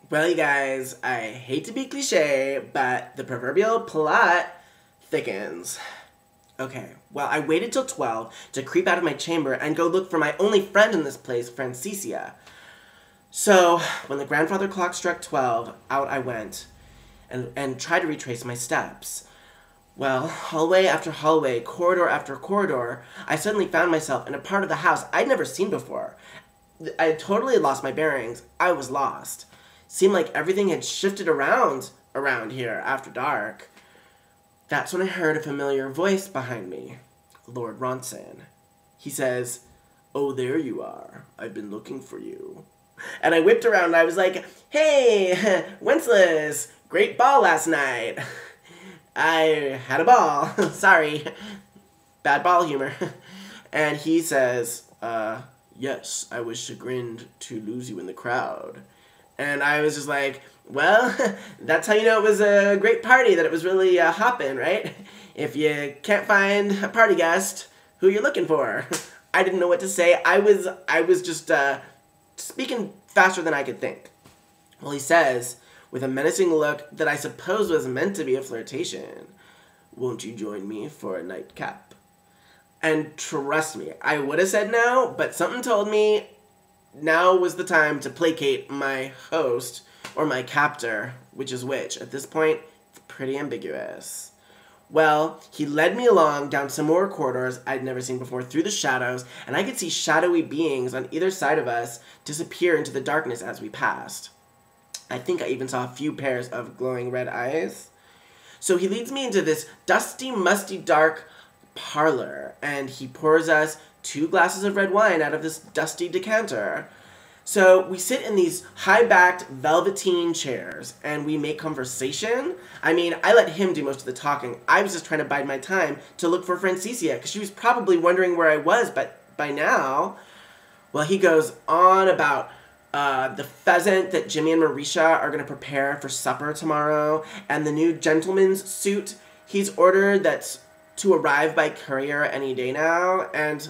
Well, you guys, I hate to be cliche, but the proverbial plot thickens. Okay, well, I waited till 12 to creep out of my chamber and go look for my only friend in this place, Francicia. So, when the grandfather clock struck 12, out I went and tried to retrace my steps. Well, hallway after hallway, corridor after corridor, I suddenly found myself in a part of the house I'd never seen before. I had totally lost my bearings. I was lost. Seemed like everything had shifted around here after dark. That's when I heard a familiar voice behind me. Lord Ronson. He says, "Oh, there you are. I've been looking for you." And I whipped around and I was like, "Hey, Wenceslas, great ball last night." I had a ball. Sorry. Bad ball humor. And he says, "Yes, I was chagrined to lose you in the crowd." And I was just like, well, that's how you know it was a great party, that it was really hopping, right? If you can't find a party guest, who you're looking for? I didn't know what to say. I was just speaking faster than I could think. Well, he says, with a menacing look that I suppose was meant to be a flirtation, "Won't you join me for a nightcap?" And trust me, I would have said no, but something told me now was the time to placate my host, or my captor, which is which. At this point, it's pretty ambiguous. Well, he led me along down some more corridors I'd never seen before through the shadows, and I could see shadowy beings on either side of us disappear into the darkness as we passed. I think I even saw a few pairs of glowing red eyes. So he leads me into this dusty, musty, dark parlor, and he pours us 2 glasses of red wine out of this dusty decanter. So we sit in these high-backed velveteen chairs, and we make conversation. I mean, I let him do most of the talking. I was just trying to bide my time to look for Francicia, because she was probably wondering where I was, but by now, well, he goes on about the pheasant that Jimmy and Marisha are going to prepare for supper tomorrow, and the new gentleman's suit he's ordered that's to arrive by courier any day now, and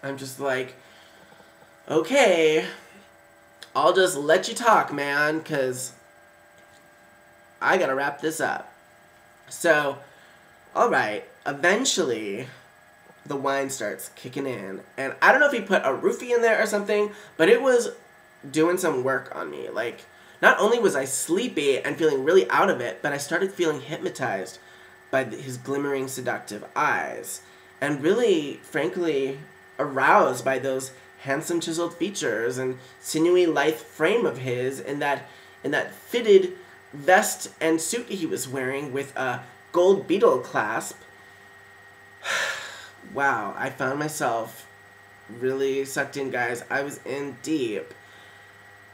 I'm just like, okay, I'll just let you talk, man, because I gotta wrap this up. So, alright, eventually, the wine starts kicking in, and I don't know if he put a roofie in there or something, but it was doing some work on me. Like, not only was I sleepy and feeling really out of it, but I started feeling hypnotized by his glimmering seductive eyes, and really, frankly, aroused by those handsome chiseled features and sinewy lithe frame of his in that fitted vest and suit he was wearing with a gold beetle clasp. Wow, I found myself really sucked in, guys. I was in deep.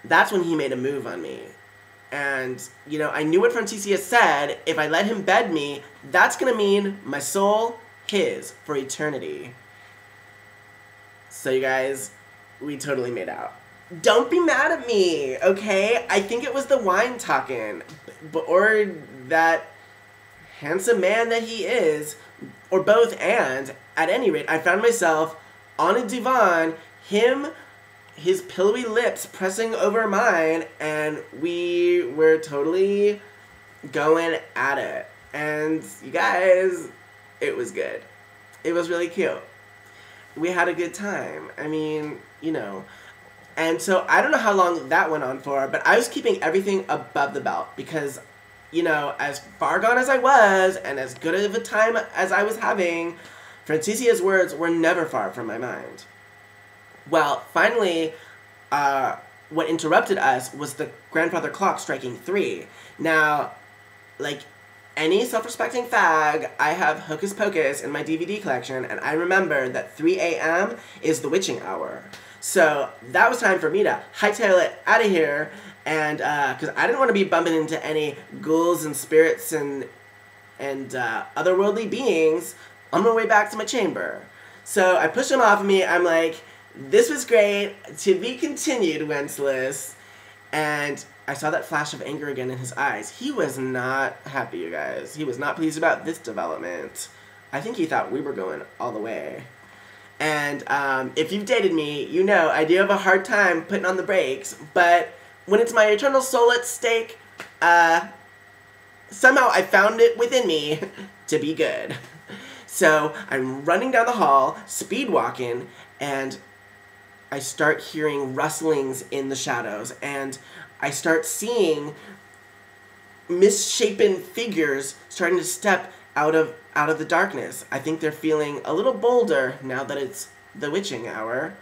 That's when he made a move on me. And, you know, I knew what Francicia said. If I let him bed me, that's gonna mean my soul, his, for eternity. So, you guys, we totally made out. Don't be mad at me, okay? I think it was the wine talking. Or that handsome man that he is. Or both, and at any rate, I found myself on a divan, his pillowy lips pressing over mine, and we were totally going at it. And you guys, it was good. It was really cute. We had a good time. I mean, you know. And so I don't know how long that went on for, but I was keeping everything above the belt because, you know, as far gone as I was and as good of a time as I was having, Francicia's words were never far from my mind. Well, finally, what interrupted us was the grandfather clock striking 3. Now, like any self-respecting fag, I have Hocus Pocus in my DVD collection, and I remember that 3 a.m. is the witching hour. So that was time for me to hightail it out of here, and because I didn't want to be bumping into any ghouls and spirits and otherworldly beings on my way back to my chamber. So I pushed him off of me. I'm like, this was great. To be continued, Wenceslas. And I saw that flash of anger again in his eyes. He was not happy, you guys. He was not pleased about this development. I think he thought we were going all the way. And if you've dated me, you know I do have a hard time putting on the brakes, but when it's my eternal soul at stake, somehow I found it within me to be good. So I'm running down the hall, speed walking, and I start hearing rustlings in the shadows, and I start seeing misshapen figures starting to step out of the darkness. I think they're feeling a little bolder now that it's the witching hour.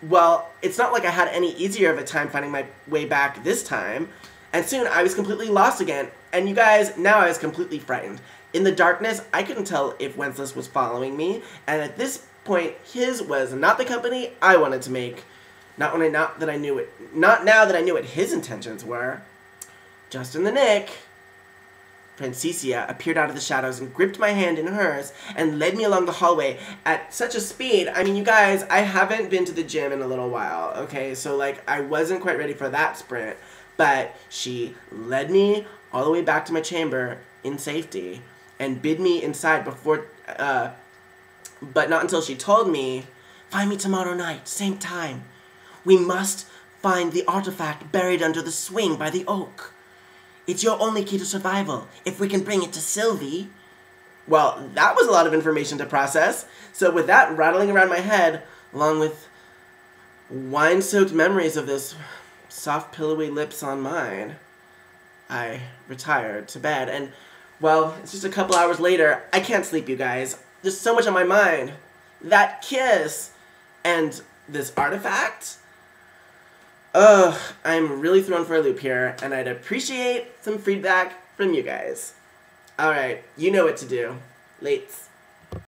Well, it's not like I had any easier of a time finding my way back this time, and soon I was completely lost again, and you guys, now I was completely frightened. In the darkness, I couldn't tell if Wenceslas was following me, and at this point, his was not the company I wanted to make. Not now that I knew what his intentions were. Just in the nick, Francicia appeared out of the shadows and gripped my hand in hers and led me along the hallway at such a speed. I mean, you guys, I haven't been to the gym in a little while, okay? So, like, I wasn't quite ready for that sprint, but she led me all the way back to my chamber in safety and bid me inside before, but not until she told me, "Find me tomorrow night, same time. We must find the artifact buried under the swing by the oak. It's your only key to survival, if we can bring it to Sylvie." Well, that was a lot of information to process. So with that rattling around my head, along with wine-soaked memories of this soft, pillowy lips on mine, I retired to bed. And, well, it's just a couple hours later. I can't sleep, you guys. There's so much on my mind. That kiss and this artifact. Ugh, I'm really thrown for a loop here, and I'd appreciate some feedback from you guys. Alright, you know what to do. Lates.